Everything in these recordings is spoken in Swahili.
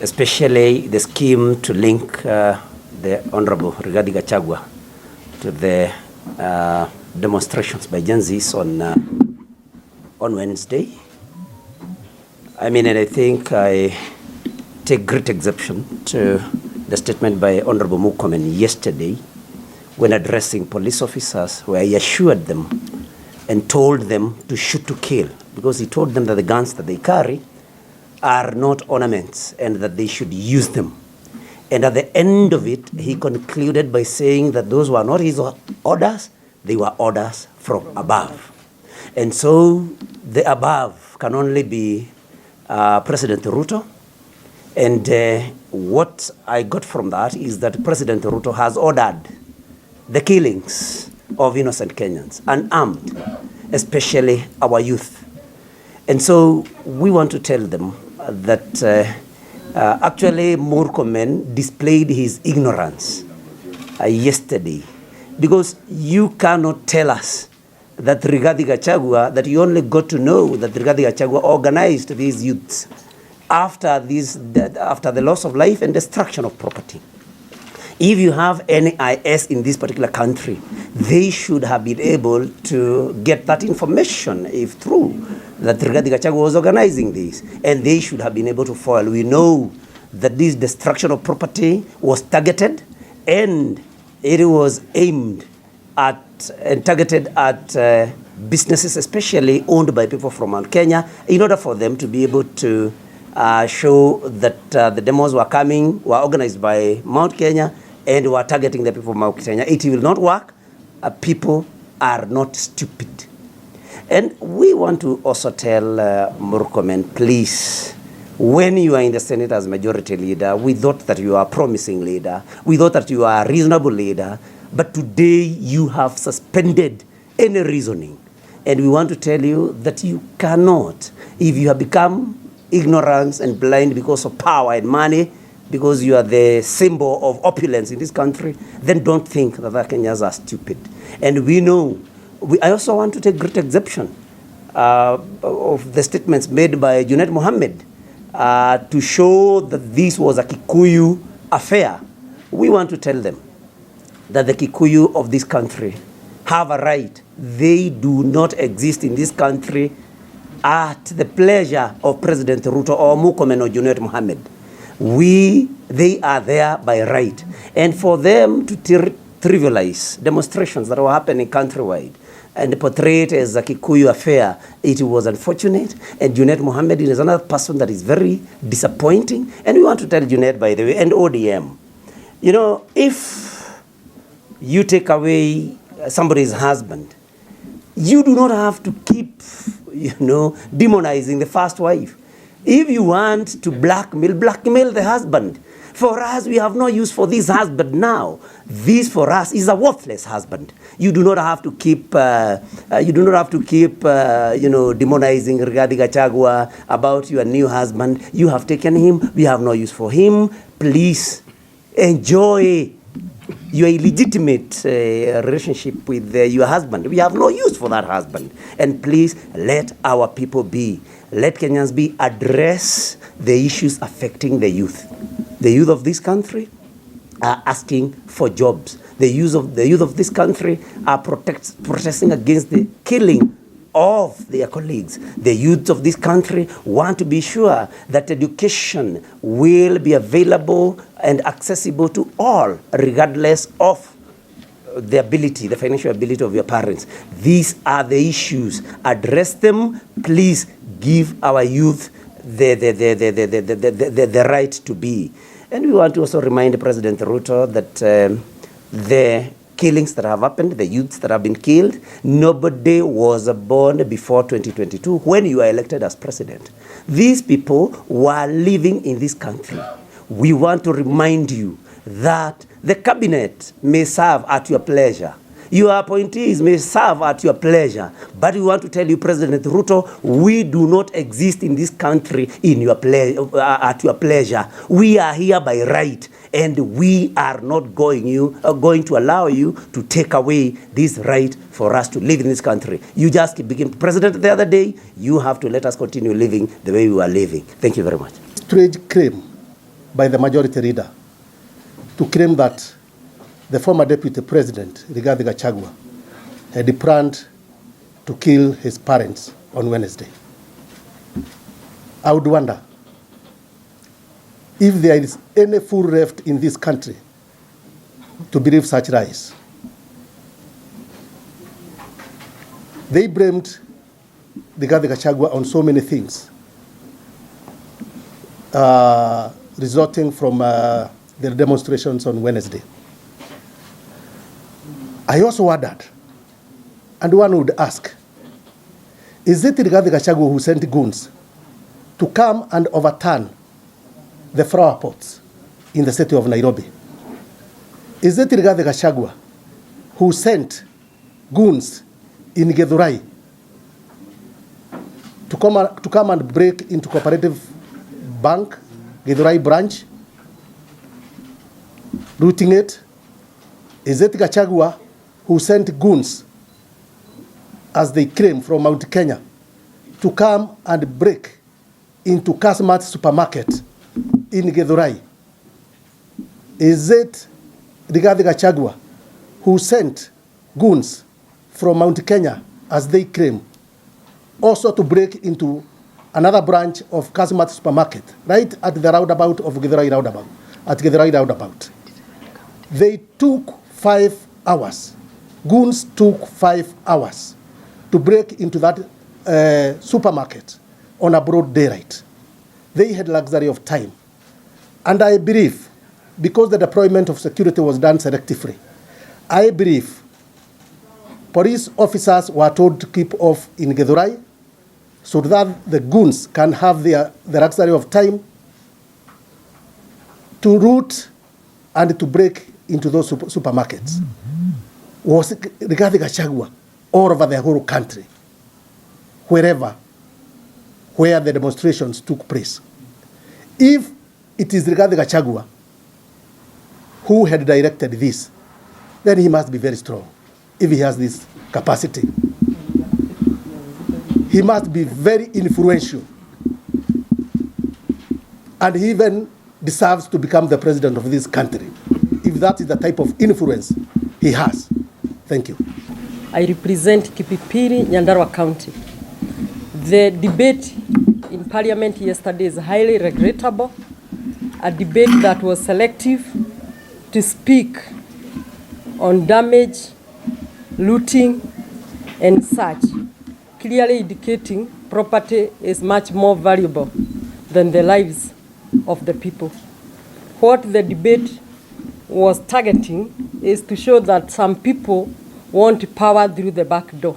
especially the scheme to link the Honorable Rigathi Gachagua to the demonstrations by Gen Zs on Wednesday. I mean, and I think I take great exception to the statement by Honorable Murkomen yesterday when addressing police officers, where he assured them and told them to shoot to kill, because he told them that the guns that they carry are not ornaments and that they should use them. And at the end of it, he concluded by saying that those were not his orders, they were orders from above. And so the above can only be President RUTO. And what I got from that is that President RUTO has ordered the killings of innocent Kenyans, unarmed, especially our youth. And so we want to tell them that actually Murkomen displayed his ignorance yesterday, because you cannot tell us that Rigathi Gachagua, that you only got to know that Rigathi Gachagua organized these youths after the loss of life and destruction of property. If you have NIS in this particular country, they should have been able to get that information, if true, that Rigathi Gachagua was organizing this, and they should have been able to foil. We know that this destruction of property was targeted, and it was aimed at and targeted at businesses, especially owned by people from Mount Kenya, in order for them to be able to show that the demos were organized by Mount Kenya and were targeting the people of Mount Kenya. It will not work. People are not stupid. And we want to also tell Murkomen, please, when you are in the Senate as majority leader, we thought that you are a promising leader. We thought that you are a reasonable leader. But today you have suspended any reasoning. And we want to tell you that you cannot, if you have become ignorant and blind because of power and money, because you are the symbol of opulence in this country, then don't think that the Kenyans are stupid. And we know, I also want to take great exception of the statements made by Junet Mohammed to show that this was a Kikuyu affair. We want to tell them that the Kikuyu of this country have a right. They do not exist in this country at the pleasure of President Ruto or Murkomen or Junet Mohammed. They are there by right. And for them to trivialize demonstrations that were happening countrywide and portray it as a Kikuyu affair, it was unfortunate. And Junet Mohammed is another person that is very disappointing. And we want to tell Junet, by the way, and ODM, you know, if you take away somebody's husband, you do not have to keep, demonizing the first wife. If you want to blackmail the husband. For us, we have no use for this husband now. This for us is a worthless husband. You do not have to keep, demonizing Rigathi Gachagua about your new husband. You have taken him. We have no use for him. Please enjoy your illegitimate relationship with your husband. We have no use for that husband. And please let our people be. Let Kenyans be. Address the issues affecting the youth. The youth of this country are asking for jobs. The youth of this country are protesting against the killing of their colleagues. The youth of this country want to be sure that education will be available and accessible to all, regardless of the ability, the financial ability of your parents. These are the issues. Address them. Please give our youth the right to be. And we want to also remind President Ruto that the killings that have happened, the youths that have been killed, nobody was born before 2022 when you were elected as president. These people were living in this country. We want to remind you that the cabinet may serve at your pleasure. Your appointees may serve at your pleasure. But we want to tell you, President Ruto, we do not exist in this country at your pleasure. We are here by right. And we are not going to allow you to take away this right for us to live in this country. You just became president the other day. You have to let us continue living the way we are living. Thank you very much. Strange claim by the majority leader to claim that the former deputy president, Rigathi Gachagua, had planned to kill his parents on Wednesday. I would wonder if there is any fool left in this country to believe such lies. They blamed Rigathi Gachagua on so many things, resulting from the demonstrations on Wednesday. I also wondered, and one would ask, is it Rigathi Gachagua who sent goons to come and overturn the flower pots in the city of Nairobi? Is it Rigathi Gachagua who sent goons in Githurai to come and break into Cooperative Bank, Githurai branch, looting it? Is it Gachagua who sent goons, as they claim, from Mount Kenya to come and break into Kasmat supermarket in Githurai? Is it Rigathi Gachagua who sent goons from Mount Kenya, as they claim, also to break into another branch of Kasmat supermarket, right at the roundabout of Githurai roundabout, at Githurai roundabout? They took 5 hours. Goons took 5 hours to break into that supermarket on a broad daylight. They had luxury of time. And I believe, because the deployment of security was done selectively, I believe police officers were told to keep off in Githurai so that the goons can have the luxury of time to root and to break into those supermarkets. Was Rigathi Gachagua all over the whole country, where the demonstrations took place? If it is Rigathi Gachagua who had directed this, then he must be very strong. If he has this capacity, he must be very influential, and he even deserves to become the president of this country, if that is the type of influence he has. Thank you. I represent Kipipiri, Nyandarua County. The debate in Parliament yesterday is highly regrettable. A debate that was selective to speak on damage, looting, and such, clearly indicating property is much more valuable than the lives of the people. What the debate was targeting is to show that some people want power through the back door.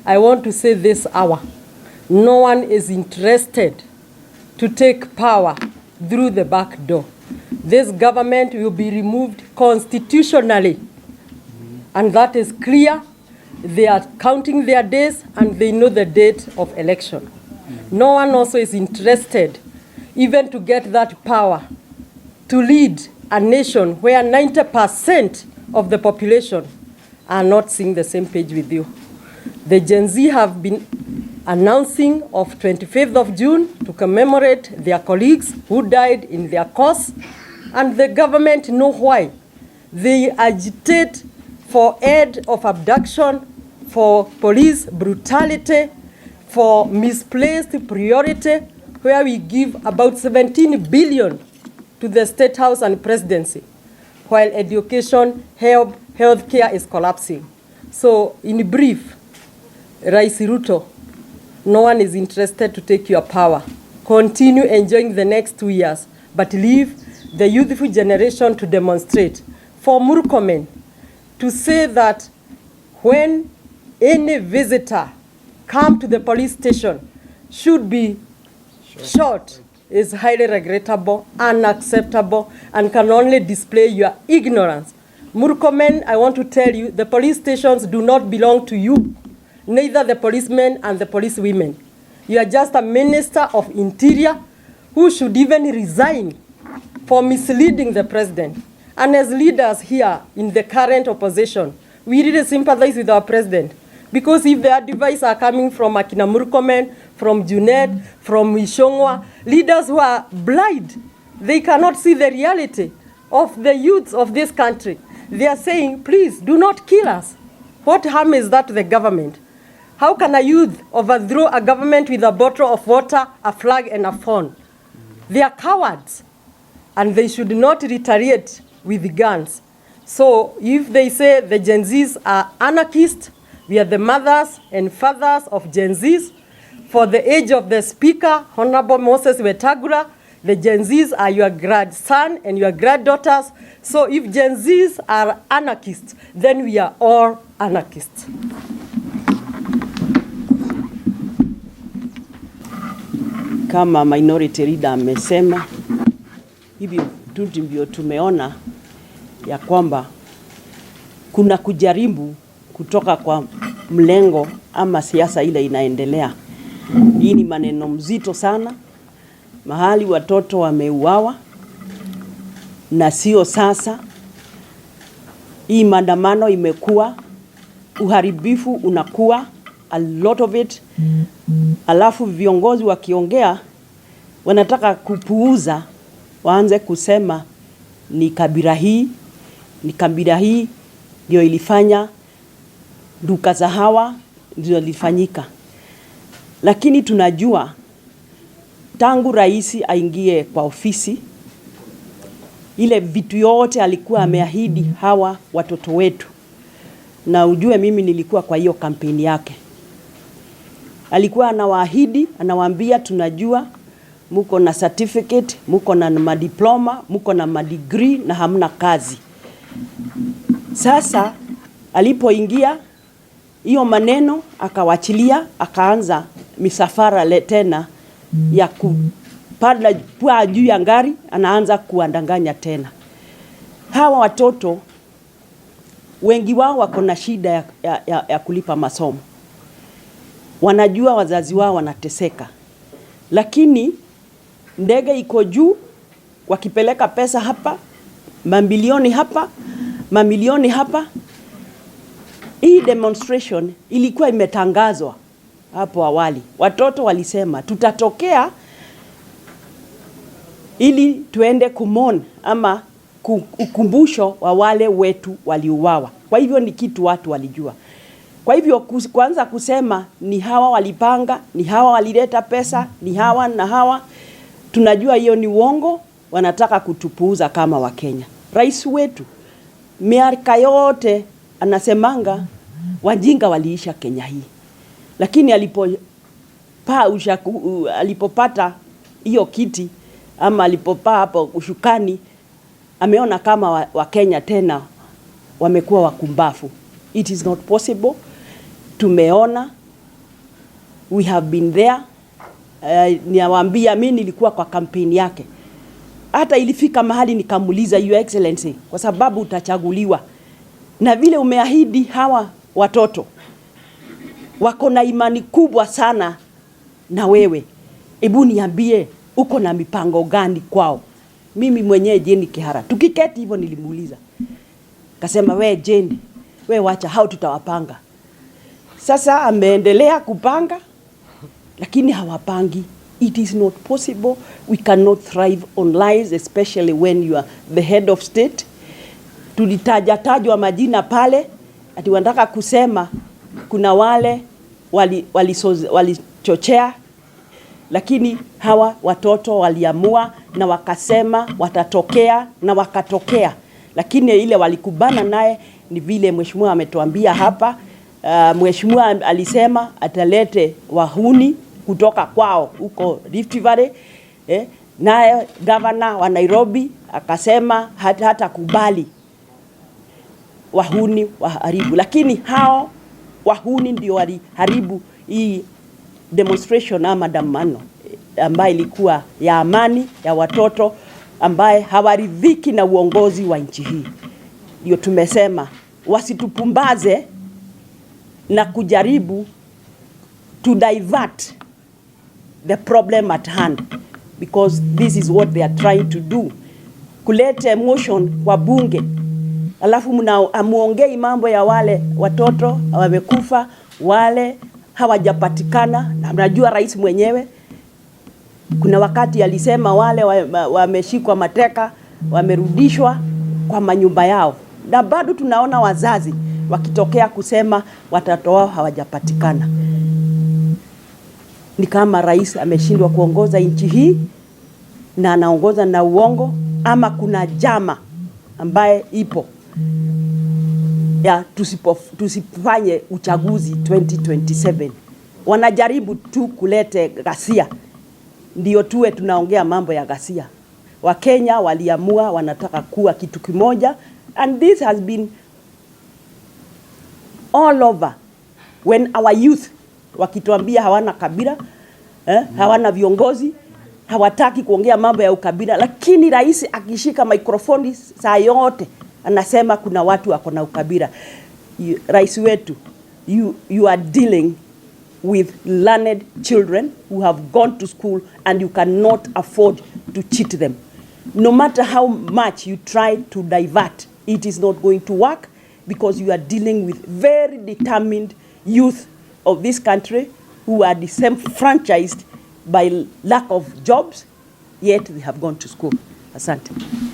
I want to say this hour, no one is interested to take power through the back door. This government will be removed constitutionally, and that is clear. They are counting their days and they know the date of election. No one also is interested even to get that power to lead a nation where 90% of the population are not seeing the same page with you. The Gen Z have been announcing of 25th of June to commemorate their colleagues who died in their cause, and the government know why. They agitate for end of abduction, for police brutality, for misplaced priority, where we give about 17 billion to the State House and presidency, while education, healthcare is collapsing. So in brief, Rais RUTO, no one is interested to take your power. Continue enjoying the next 2 years, but leave the youthful generation to demonstrate. For Murkomen, to say that when any visitor come to the police station should be shot is highly regrettable, unacceptable, and can only display your ignorance. Murkomen, I want to tell you, the police stations do not belong to you, neither the policemen and the policewomen. You are just a minister of interior who should even resign for misleading the president. And as leaders here in the current opposition, we really sympathize with our president, because if their advice are coming from Akina Murkomen, from Junet, from Ishongwa, leaders who are blind They cannot see the reality of the youths of this country. They are saying, please, do not kill us. What harm is that to the government? How can a youth overthrow a government with a bottle of water, a flag, and a phone? They are cowards, and they should not retaliate with guns. So if they say the Gen Zs are anarchists, we are the mothers and fathers of Gen Zs. For the age of the Speaker, Honorable Moses Wetangula, the Gen Zs are your grandson and your granddaughters. So if Gen Zs are anarchists, then we are all anarchists. Kama minority leader amesema, hivyo ndivyo tumeona ya kwamba kuna kujaribu kutoka kwa mlengo ama siasa ile inaendelea. Hii ni maneno mzito sana, mahali watoto wameuawa na sio sasa. Hii maandamano imekuwa, uharibifu unakuwa, a lot of it. Alafu viongozi wakiongea wanataka kupuuza, waanze kusema ni kabila hii ndio ilifanya, duka za hawa ndio ilifanyika. Lakini tunajua tangu rais aingie kwa ofisi, ile vitu yote alikuwa ameahidi hawa watoto wetu. Na ujue mimi nilikuwa kwa hiyo kampeni yake. Alikuwa anawaahidi, anawaambia tunajua muko na certificate, muko na madiploma, muko na madegree na hamna kazi. Sasa alipoingia hiyo maneno akawachilia, akaanza misafara tena ya kupanda kwa juu ya ngari, anaanza kuandanganya tena. Hawa watoto wengi wao wako na shida ya kulipa masomo. Wanajua wazazi wao wanateseka. Lakini ndege iko juu, wakipeleka pesa hapa, mamilioni hapa, mamilioni hapa. Hii demonstration ilikuwa imetangazwa hapo awali. Watoto walisema tutatokea ili tuende kumon ama ukumbusho wa wale wetu waliuawa. Kwa hivyo ni kitu watu walijua. Kwa hivyo kwanza kusema ni hawa walipanga, ni hawa walileta pesa, ni hawa na hawa, tunajua hiyo ni uongo, wanataka kutupuuza kama Wakenya. Rais wetu miaka yote anasemanga wajinga waliisha Kenya hii. Lakini alipopata hiyo kiti ama alipopaa hapo ushukani, ameona kama Wakenya tena wamekuwa wakumbafu. It is not possible. Tumeona, we have been there. Niwaambia mimi nilikuwa kwa kampeni yake. Hata ilifika mahali nikamuuliza Your Excellency, kwa sababu utachaguliwa na vile umeahidi hawa watoto wako na imani kubwa sana na wewe, hebu niambie uko na mipango gani kwao? Mimi mwenyewe Jane Kihara tukiketi hivyo nilimuuliza, kasema we Jane, we wacha hao tutawapanga. Sasa ameendelea kupanga, lakini hawapangi. It is not possible. We cannot thrive on lies, especially when you are the head of state. Tulitajwa majina pale, ati wanataka kusema kuna wale walichochea, lakini hawa watoto waliamua na wakasema watatokea na wakatokea. Lakini ile walikubana naye ni vile mheshimiwa ametuambia hapa. Mheshimiwa alisema atalete wahuni kutoka kwao huko Rift Valley. Naye governor wa Nairobi akasema hata kubali wahuni waharibu. Lakini hao wahuni ndio waliharibu hii demonstration ama maandamano ambayo ilikuwa ya amani ya watoto ambaye hawaridhiki na uongozi wa nchi hii. Ndio tumesema wasitupumbaze na kujaribu to divert the problem at hand, because this is what they are trying to do. Kuleta emotion kwa bunge, alafu muongei mambo ya wale watoto wamekufa, wale hawajapatikana. Na mnajua rais mwenyewe Kuna wakati alisema wale wameshikwa mateka wamerudishwa kwa manyumba yao, na bado tunaona wazazi wakitokea kusema watoto wao hawajapatikana. Ni kama rais ameshindwa kuongoza nchi hii na anaongoza na uongo, ama kuna jama ambaye ipo ya tusifanye uchaguzi 2027. Wanajaribu tu kulete ghasia, ndio tuwe tunaongea mambo ya ghasia. Wakenya waliamua wanataka kuwa kitu kimoja, and this has been all over. When our youth wakituambia hawana kabila, hawana viongozi, hawataki kuongea mambo ya ukabila, lakini rais akishika mikrofoni saa yote anasema kuna watu wako na ukabila. Rais wetu, you are dealing with learned children who have gone to school, and you cannot afford to cheat them. No matter how much you try to divert, it is not going to work, because you are dealing with very determined youth of this country who are disenfranchised by lack of jobs, yet they have gone to school. Asante.